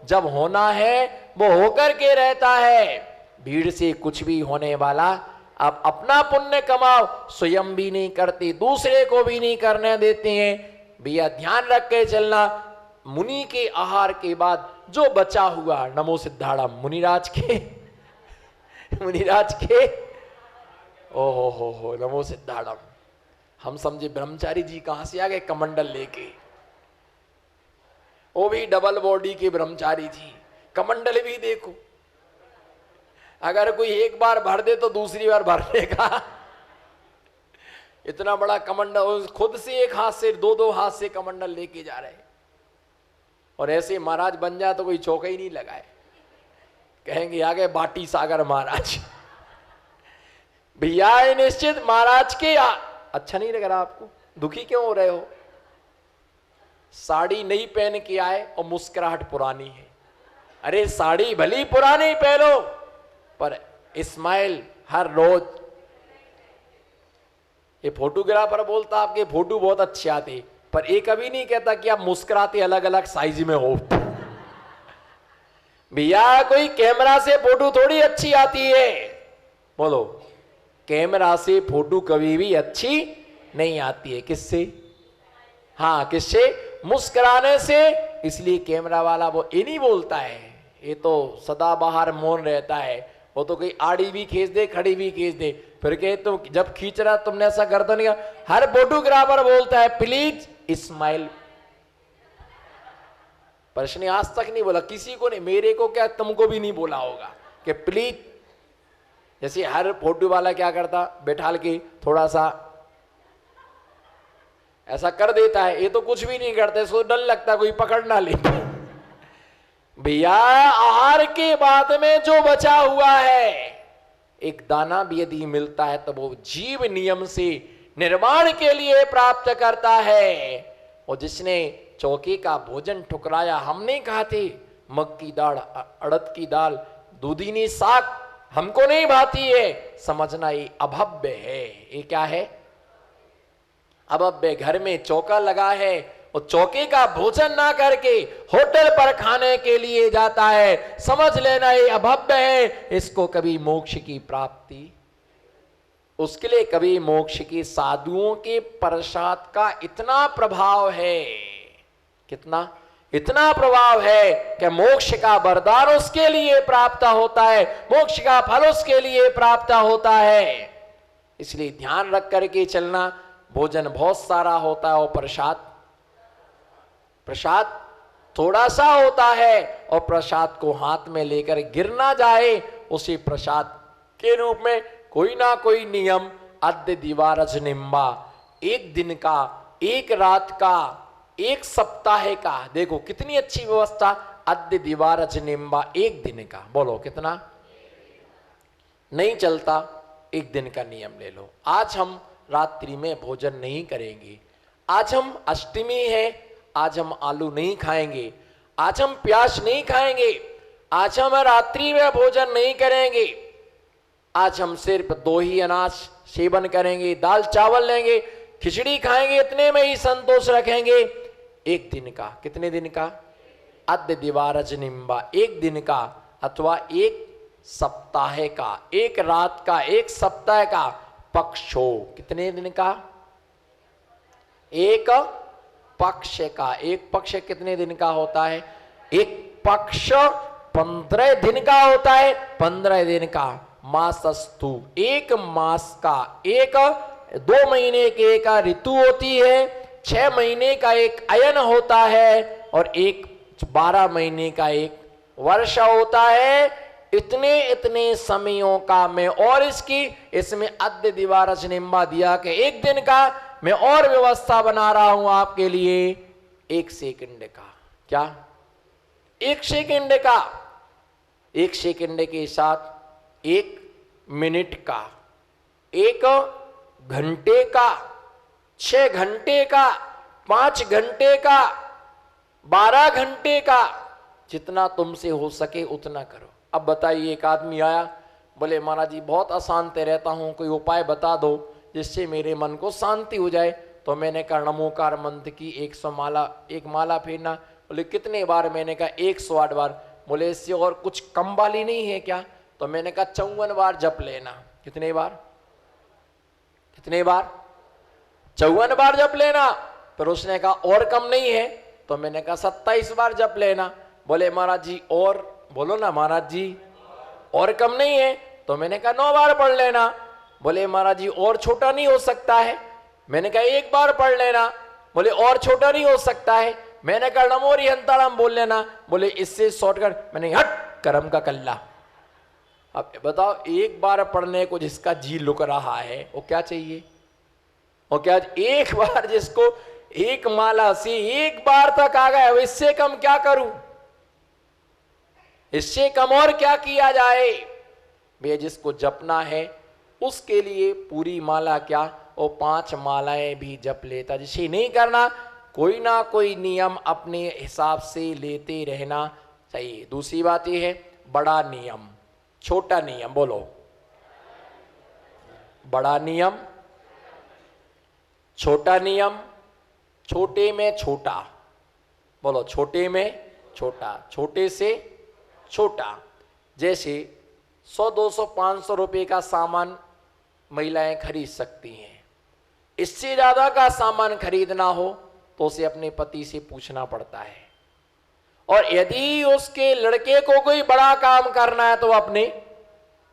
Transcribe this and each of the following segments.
जब होना है वो होकर के रहता है। भीड़ से कुछ भी होने वाला, आप अपना पुण्य कमाओ, स्वयं भी नहीं करते, दूसरे को भी नहीं करने देते हैं। भैया ध्यान रख के चलना। मुनि के आहार के बाद जो बचा हुआ, नमो सिद्धाड़ा मुनिराज के मुनिराज के ओहो हो नमो सिद्धाड़म। हम समझे ब्रह्मचारी जी कहां से आ गए कमंडल लेके, वो भी डबल बॉडी के ब्रह्मचारी जी। कमंडल भी देखो, अगर कोई एक बार भर दे तो दूसरी बार भरने का इतना बड़ा कमंडल, खुद से एक हाथ से दो हाथ से कमंडल लेके जा रहे। और ऐसे महाराज बन जाए तो कोई चौका ही नहीं लगाए, कहेंगे आगे बाटी सागर महाराज। भैया निश्चित महाराज के अच्छा नहीं लग रहा आपको? दुखी क्यों हो रहे हो? साड़ी नई पहन के आए और मुस्कुराहट पुरानी है। अरे साड़ी भली पुरानी पहनो, पर स्माइल हर रोज। ये फोटोग्राफर बोलता आपके फोटो बहुत अच्छे आते, पर ये कभी नहीं कहता कि आप मुस्कुराते अलग अलग साइज में हो। भैया कोई कैमरा से फोटो थोड़ी अच्छी आती है, बोलो। कैमरा से फोटो कभी भी अच्छी नहीं आती है। किससे? हाँ, किससे? मुस्कुराने से। इसलिए कैमरा वाला वो ये नहीं बोलता है, ये तो सदा बाहर मौन रहता है। वो तो कोई आड़ी भी खींच दे, खड़ी भी खींच दे, फिर कहे तुम जब खींच रहा तुमने ऐसा गर्दन किया। हर फोटोग्राफर बोलता है प्लीज स्माइल। प्रश्न आज तक नहीं बोला किसी को नहीं, मेरे को क्या तुमको भी नहीं बोला होगा कि प्लीज। जैसे हर फोटो वाला क्या करता, बैठाल के थोड़ा सा ऐसा कर देता है, ये तो कुछ भी नहीं करते, इसको डर लगता कोई पकड़ ना ले। भैया आहार के बाद में जो बचा हुआ है, एक दाना भी यदि मिलता है तो वो जीव नियम से निर्माण के लिए प्राप्त करता है। और जिसने चौके का भोजन ठुकराया, हम नहीं खाते मग की दाल, अड़द की दाल, दूधीनी साग, हमको नहीं भाती है, समझना ये अभव्य है। ये क्या है? अभव्य। घर में चौका लगा है और चौके का भोजन ना करके होटल पर खाने के लिए जाता है, समझ लेना ये अभव्य है। इसको कभी मोक्ष की प्राप्ति, उसके लिए कभी मोक्ष की साधुओं के प्रसाद का इतना प्रभाव है, कितना? इतना प्रभाव है कि मोक्ष का वरदान उसके लिए प्राप्त होता है, मोक्ष का फल उसके लिए प्राप्त होता है। इसलिए ध्यान रख करके चलना। भोजन बहुत सारा होता है और प्रसाद थोड़ा सा होता है, और प्रसाद को हाथ में लेकर गिर ना जाए, उसी प्रसाद के रूप में कोई ना कोई नियम। अद्य दिवारज निम्बा, एक दिन का, एक रात का, एक सप्ताह का। देखो कितनी अच्छी व्यवस्था। अद्य दिवारज निम्बा, एक दिन का। बोलो कितना? नहीं चलता, एक दिन का नियम ले लो। आज हम रात्रि में भोजन नहीं करेंगे, आज हम अष्टमी है, आज हम आलू नहीं खाएंगे, आज हम प्याज नहीं खाएंगे, आज हम रात्रि में भोजन नहीं करेंगे, आज हम सिर्फ 2 ही अनाज सेवन करेंगे, दाल चावल लेंगे, खिचड़ी खाएंगे, इतने में ही संतोष रखेंगे। एक दिन का। कितने दिन का? अद्य दिवारज निम्बा, एक दिन का, अथवा एक सप्ताह का, एक रात का, एक सप्ताह का। पक्षो, कितने दिन का? एक पक्ष का। एक पक्ष कितने दिन का होता है? एक पक्ष 15 दिन का होता है, 15 दिन का। मासस्तु, एक मास का, एक 2 महीने की एक ऋतु होती है, 6 महीने का एक अयन होता है, और एक 12 महीने का एक वर्ष होता है। इतने इतने समयों का मैं और इसमें अद्य दिवारज निम्बा दिया कि एक दिन का मैं और व्यवस्था बना रहा हूं आपके लिए। 1 सेकंड का। क्या? 1 सेकंड का। 1 सेकंड के साथ 1 मिनट का, 1 घंटे का, 6 घंटे का, 5 घंटे का, 12 घंटे का, जितना तुमसे हो सके उतना करो। अब बताइए, एक आदमी आया, बोले महाराज जी बहुत अशांत रहता हूं, कोई उपाय बता दो जिससे मेरे मन को शांति हो जाए। तो मैंने कहा नमोकार मंत्र की 100 माला, एक माला फेरना, बोले कितने बार? मैंने कहा 108 बार। बोले इससे और कुछ कम वाली नहीं है क्या? तो मैंने कहा 54 बार जप लेना। कितने बार? कितने बार? 54 बार जप लेना। फिर उसने कहा और कम नहीं है? तो मैंने कहा 27 बार जप लेना। बोले महाराज जी और बोलो ना महाराज जी, और कम नहीं है? तो मैंने कहा 9 बार पढ़ लेना। बोले महाराज जी और छोटा नहीं हो सकता है? मैंने कहा 1 बार पढ़ लेना। बोले और छोटा नहीं हो सकता है? मैंने कहा नमो हरिहंताराम बोल लेना। बोले इससे शॉर्टकट। मैंने हट करम का कल्ला। अब बताओ, 1 बार पढ़ने को जिसका जी लुक रहा है वो क्या चाहिए? और क्या 1 बार जिसको 1 माला से 1 बार तक आ गया, इससे कम क्या करूं? इससे कम और क्या किया जाए? वे जिसको जपना है उसके लिए पूरी माला क्या, वो 5 मालाएं भी जप लेता। जिसे नहीं करना, कोई ना कोई नियम अपने हिसाब से लेते रहना चाहिए। दूसरी बात यह है, बड़ा नियम छोटा नियम। बोलो, बड़ा नियम छोटा नियम। छोटे में छोटा। बोलो, छोटे में छोटा, छोटे से छोटा। जैसे 100, 200, 500 रुपए का सामान महिलाएं खरीद सकती हैं। इससे ज्यादा का सामान खरीदना हो तो उसे अपने पति से पूछना पड़ता है। और यदि उसके लड़के को कोई बड़ा काम करना है तो अपने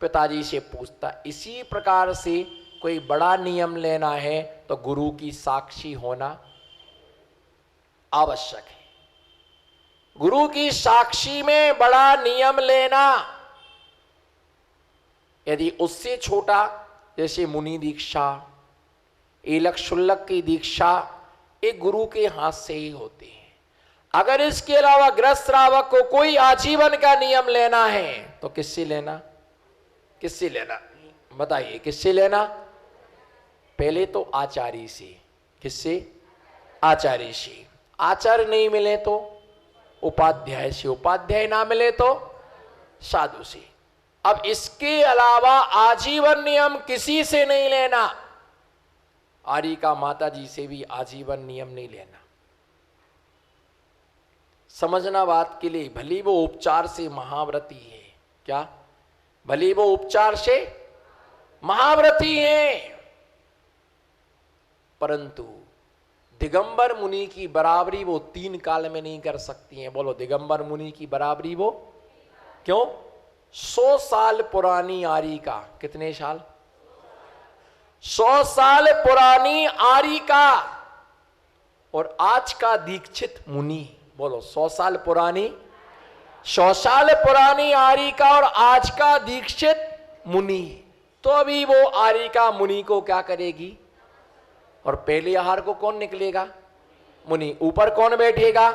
पिताजी से पूछता। इसी प्रकार से कोई बड़ा नियम लेना है तो गुरु की साक्षी होना आवश्यक है। गुरु की साक्षी में बड़ा नियम लेना। यदि उससे छोटा, जैसे मुनि दीक्षा, एलक शुल्लक की दीक्षा, एक गुरु के हाथ से ही होती है। अगर इसके अलावा गृहस्थ श्रावक को कोई आजीवन का नियम लेना है तो किससे लेना? किससे लेना बताइए? किससे लेना? पहले तो आचार्य से। किससे? आचार्य से। आचार्य नहीं मिले तो उपाध्याय से। उपाध्याय ना मिले तो साधु से। अब इसके अलावा आजीवन नियम किसी से नहीं लेना। आर्य का माता जी से भी आजीवन नियम नहीं लेना। समझना बात के लिए, भली वो उपचार से महाव्रती है। क्या? भली वो उपचार से महाव्रती है, परंतु दिगंबर मुनि की बराबरी वो 3 काल में नहीं कर सकती हैं। बोलो, दिगंबर मुनि की बराबरी वो क्यों? 100 साल पुरानी आर्य का। कितने साल? 100 साल पुरानी आर्य का और आज का दीक्षित मुनि। बोलो, 100 साल पुरानी, 100 साल पुरानी आर्य का और आज का दीक्षित मुनि। तो अभी वो आर्य का मुनि को क्या करेगी? और पहले आहार को कौन निकलेगा? मुनि। ऊपर कौन बैठेगा?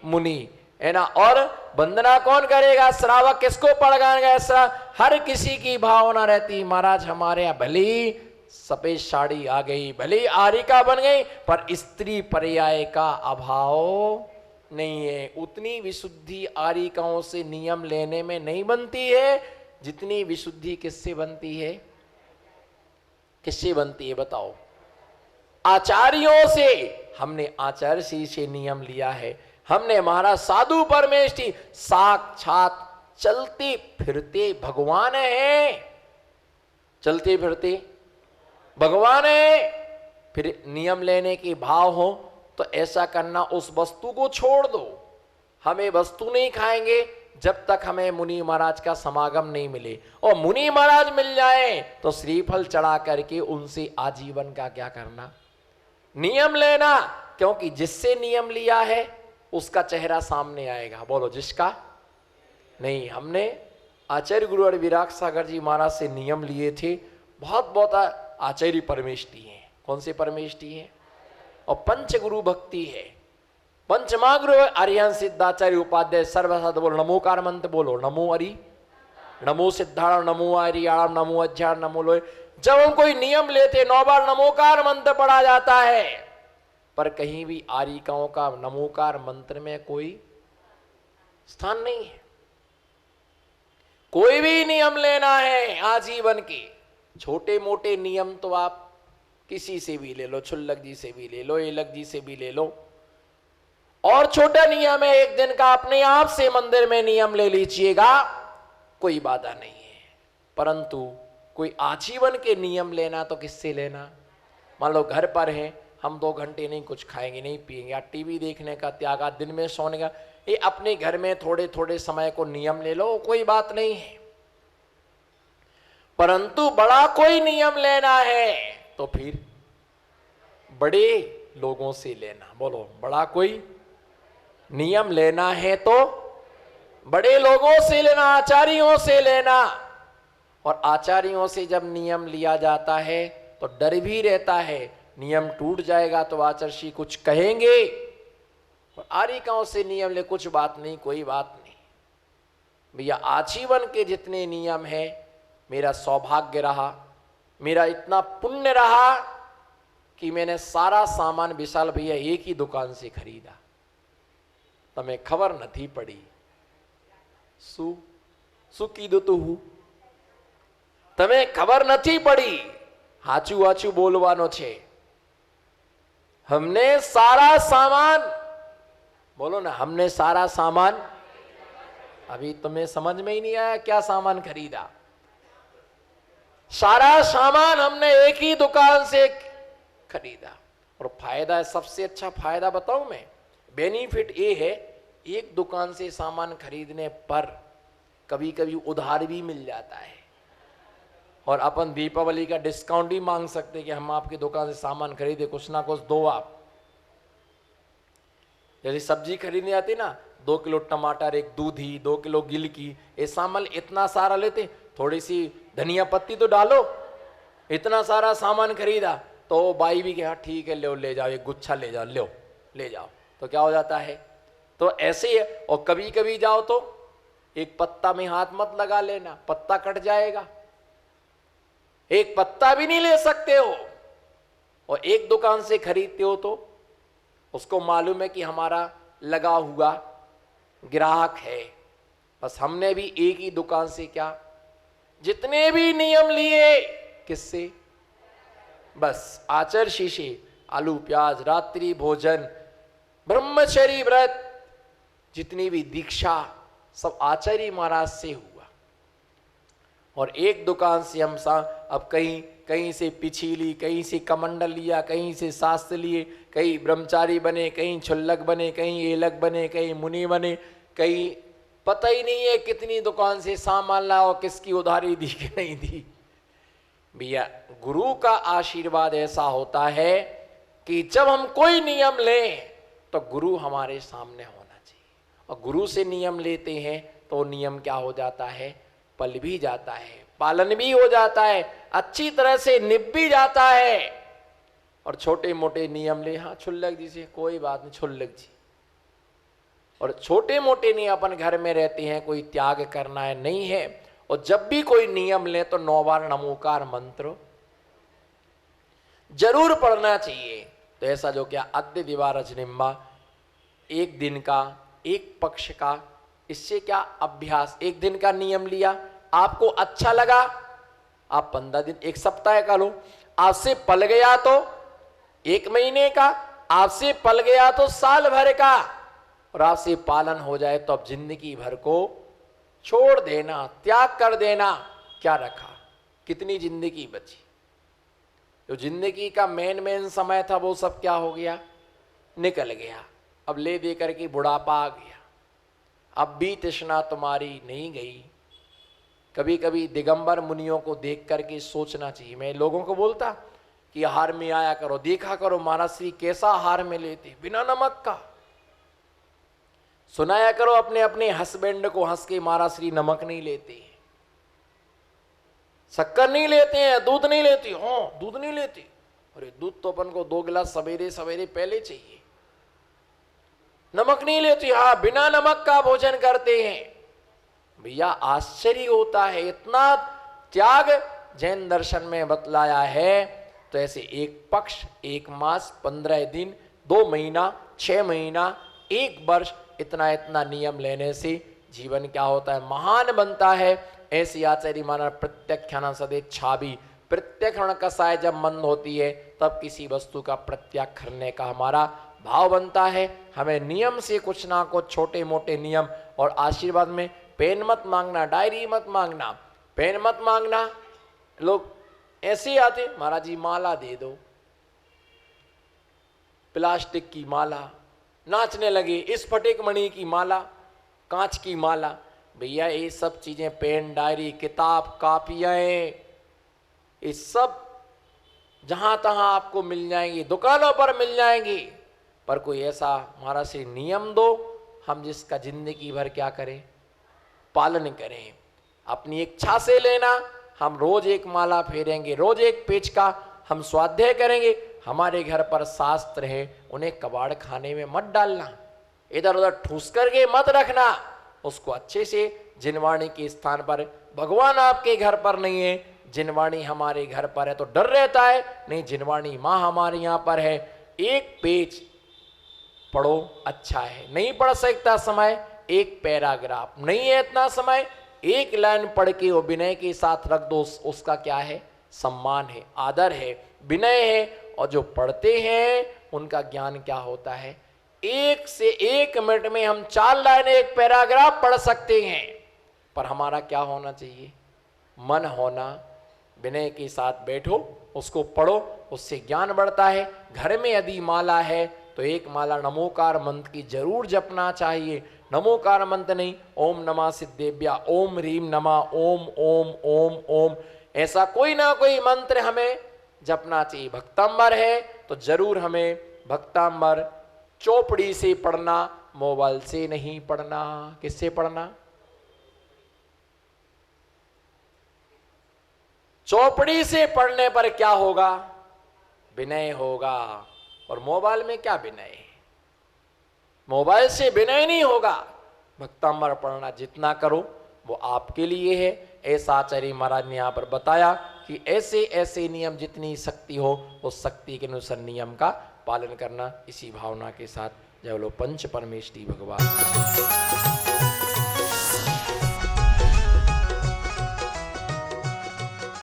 मुनि, है ना। और वंदना कौन करेगा? श्रावक। किसको पढ़ाएगा? हर किसी की भावना रहती, महाराज हमारे यहाँ भले सफेद साड़ी आ गई, भले आर्यिका बन गई, पर स्त्री पर्याय का अभाव नहीं है। उतनी विशुद्धि आर्यिकाओं से नियम लेने में नहीं बनती है जितनी विशुद्धि किससे बनती है? किससे बनती है बताओ? आचार्यों से। हमने आचार्य से नियम लिया है। हमने महाराज साधु परमेष्ठी साक्षात चलते फिरते भगवान है। चलते फिरते भगवान है। फिर नियम लेने के भाव हो तो ऐसा करना, उस वस्तु को छोड़ दो। हमें वस्तु नहीं खाएंगे जब तक हमें मुनि महाराज का समागम नहीं मिले। और मुनि महाराज मिल जाए तो श्रीफल चढ़ा करके उनसे आजीवन का क्या करना? नियम लेना। क्योंकि जिससे नियम लिया है उसका चेहरा सामने आएगा। बोलो, जिसका नहीं। हमने आचार्य गुरु और विराग सागर जी महाराज से नियम लिए थे। बहुत बहुत आचार्य परमेष्ठी हैं। कौन से परमेष्ठी हैं? और पंच गुरु भक्ति है। पंचमा गुरु आर्यन सिद्धाचार्य उपाध्याय सर्वसाध। बोलो नमोकार मंत्र। बोलो, नमो हरि, नमो सिद्धारण, नमो आर्याम, नमो अज्ञान, नमो लोय। जब हम कोई नियम लेते 9 बार नमोकार मंत्र पढ़ा जाता है, पर कहीं भी आर्यिकाओं का नमोकार मंत्र में कोई स्थान नहीं है। कोई भी नियम लेना है आजीवन के, छोटे मोटे नियम तो आप किसी से भी ले लो, छुल्लक जी से भी ले लो, एलक जी से भी ले लो, और छोटा नियम है, एक दिन का अपने आप से मंदिर में नियम ले लीजिएगा, कोई बाधा नहीं है। परंतु कोई आजीवन के नियम लेना तो किससे लेना? मान लो घर पर है, हम 2 घंटे नहीं कुछ खाएंगे नहीं पिएंगे, या टीवी देखने का त्याग, दिन में सोने का, ये अपने घर में थोड़े थोड़े समय को नियम ले लो, कोई बात नहीं है। परंतु बड़ा कोई नियम लेना है तो फिर बड़े लोगों से लेना। बोलो, बड़ा कोई नियम लेना है तो बड़े लोगों से लेना, आचार्यों से लेना। और आचार्यों से जब नियम लिया जाता है तो डर भी रहता है, नियम टूट जाएगा तो आचार्य कुछ कहेंगे। और आर्यिकाओं से नियम ले, कुछ बात नहीं, कोई बात नहीं भैया। आजीवन के जितने नियम है, मेरा सौभाग्य रहा, मेरा इतना पुण्य रहा कि मैंने सारा सामान विशाल भैया एक ही दुकान से खरीदा, तमें खबर नहीं पड़ी। શું કીધું તું હું? તમે ખબર નથી પડી। હાચું હાચું બોલવાનો છે। हमने सारा सामान, बोलो ना, हमने सारा सामान, अभी तुम्हें समझ में ही नहीं आया क्या सामान खरीदा? सारा सामान हमने एक ही दुकान से खरीदा। और फायदा है, सबसे अच्छा फायदा बताऊं मैं, बेनिफिट ये है, एक दुकान से सामान खरीदने पर कभी कभी उधार भी मिल जाता है, और अपन दीपावली का डिस्काउंट भी मांग सकते हैं कि हम आपकी दुकान से सामान खरीदे, कुछ ना कुछ दो आप। जैसे सब्जी खरीदने आती ना, 2 किलो टमाटर, एक दूधी, 2 किलो गिलकी, ये सामान इतना सारा लेते, थोड़ी सी धनिया पत्ती तो डालो, इतना सारा सामान खरीदा तो बाई भी कहा ठीक है लो, ले जाओ, एक गुच्छा ले जाओ, लो ले जाओ, तो क्या हो जाता है? तो ऐसे ही है। और कभी कभी जाओ तो एक पत्ता में हाथ मत लगा लेना, पत्ता कट जाएगा, एक पत्ता भी नहीं ले सकते हो। और एक दुकान से खरीदते हो तो उसको मालूम है कि हमारा लगा हुआ ग्राहक है। बस हमने भी एक ही दुकान से क्या, जितने भी नियम लिए, किससे? बस आचार्य से, आलू प्याज, रात्रि भोजन, ब्रह्मचर्य व्रत, जितनी भी दीक्षा, सब आचार्य महाराज से हुआ। और एक दुकान से हम अब कहीं से पिछीली, कहीं से कमंडल लिया, कहीं से शास्त्र लिए, कहीं ब्रह्मचारी बने, कहीं छुल्लक बने, कहीं एलक बने, कहीं मुनि बने, कहीं पता ही नहीं है कितनी दुकान से सामान लाओ, किसकी उधारी दी कि नहीं दी। भैया गुरु का आशीर्वाद ऐसा होता है कि जब हम कोई नियम लें तो गुरु हमारे सामने होना चाहिए। और गुरु से नियम लेते हैं तो नियम क्या हो जाता है? पल भी जाता है, पालन भी हो जाता है, अच्छी तरह से निभ भी जाता है। और छोटे मोटे नियम ले, हाँ छुल्लक जी से कोई बात नहीं, छुल्लक जी। और छोटे मोटे नियम अपन घर में रहते हैं, कोई त्याग करना है नहीं है। और जब भी कोई नियम ले तो 9 बार नमोकार मंत्र जरूर पढ़ना चाहिए। तो ऐसा जो क्या अद्य दिवारजनिम्बा, एक दिन का, एक पक्ष का, इससे क्या अभ्यास, एक दिन का नियम लिया, आपको अच्छा लगा, आप 15 दिन, एक सप्ताह का लो। आपसे पल गया तो 1 महीने का, आपसे पल गया तो साल भर का, और आपसे पालन हो जाए तो अब जिंदगी भर को छोड़ देना, त्याग कर देना। क्या रखा? कितनी जिंदगी बची? जो जिंदगी का मेन समय था वो सब क्या हो गया? निकल गया। अब ले दे करके बुढ़ापा आ गया। अब भी तृष्णा तुम्हारी नहीं गई। कभी कभी दिगंबर मुनियों को देख करके सोचना चाहिए। मैं लोगों को बोलता कि आहार में आया करो, देखा करो महाराज श्री कैसा आहार में लेते, बिना नमक का। सुनाया करो अपने अपने हस्बैंड को, हंस के महाराज श्री नमक नहीं लेते, शक्कर नहीं लेते हैं, दूध नहीं लेती। हाँ दूध नहीं लेती, अरे दूध तो अपन को 2 गिलास सवेरे सवेरे पहले चाहिए। नमक नहीं लेती, हाँ बिना नमक का भोजन करते हैं। भैया आश्चर्य होता है, इतना त्याग जैन दर्शन में बतलाया है। तो ऐसे एक पक्ष, 1 मास, 15 दिन, 2 महीना, 6 महीना, 1 वर्ष, इतना इतना नियम लेने से जीवन क्या होता है? महान बनता है। ऐसी आचार्य माना प्रत्यक्षान सदेच्छा भी, प्रत्यक्षण कसाय जब मन होती है तब किसी वस्तु का प्रत्याग करने का हमारा भाव बनता है। हमें नियम से कुछ ना कुछ छोटे मोटे नियम और आशीर्वाद में पेन मत मांगना, डायरी मत मांगना, पेन मत मांगना। लोग ऐसे आते, महाराज जी माला दे दो, प्लास्टिक की माला, नाचने लगे, इस फटेक मणि की माला, कांच की माला। भैया ये सब चीजें, पेन, डायरी, किताब, कापियां, ये सब जहां तहां आपको मिल जाएंगी, दुकानों पर मिल जाएंगी, पर कोई ऐसा महाराज से नियम दो हम जिसका जिंदगी भर क्या करें, पालन करें। अपनी इच्छा से लेना, हम रोज एक माला फेरेंगे, रोज एक पेच का हम स्वाध्याय करेंगे। हमारे घर पर शास्त्र है, उन्हें कबाड़ खाने में मत डालना, इधर उधर ठूस करके मत रखना, उसको अच्छे से जिनवाणी के स्थान पर। भगवान आपके घर पर नहीं है, जिनवाणी हमारे घर पर है, तो डर रहता है, नहीं जिनवाणी माँ हमारे यहाँ पर है। एक पेज पढ़ो, अच्छा है, नहीं पढ़ सकता समय, एक पैराग्राफ, नहीं है इतना समय, एक लाइन पढ़ के वो विनय के साथ रख दो, उसका क्या है, सम्मान है, आदर है, विनय है। और जो पढ़ते हैं उनका ज्ञान क्या होता है, एक से एक मिनट में हम 4 लाइनें, एक पैराग्राफ पढ़ सकते हैं। पर हमारा क्या होना चाहिए, मन होना, विनय के साथ बैठो, उसको पढ़ो, उससे ज्ञान बढ़ता है। घर में यदि माला है तो एक माला नमोकार मंत्र की जरूर जपना चाहिए। नमोकार मंत्र नहीं, ओम नमः सिद्धेभ्या, ओम ह्रीम नमः, ओम ओम ओम ओम, ऐसा कोई ना कोई मंत्र हमें जपना चाहिए। भक्तांबर है तो जरूर हमें भक्तांबर चौपड़ी से पढ़ना, मोबाइल से नहीं पढ़ना। किससे पढ़ना, चौपड़ी से पढ़ने पर क्या होगा, विनय होगा। और मोबाइल में क्या विनय है, मोबाइल से विनय नहीं होगा। भक्तांबर पढ़ना जितना करो वो आपके लिए है। ऐसा आचार्य महाराज ने यहाँ पर बताया कि ऐसे ऐसे नियम, जितनी शक्ति हो उस शक्ति के अनुसार नियम का पालन करना। इसी भावना के साथ जय बोलो पंच परमेष्टि भगवान।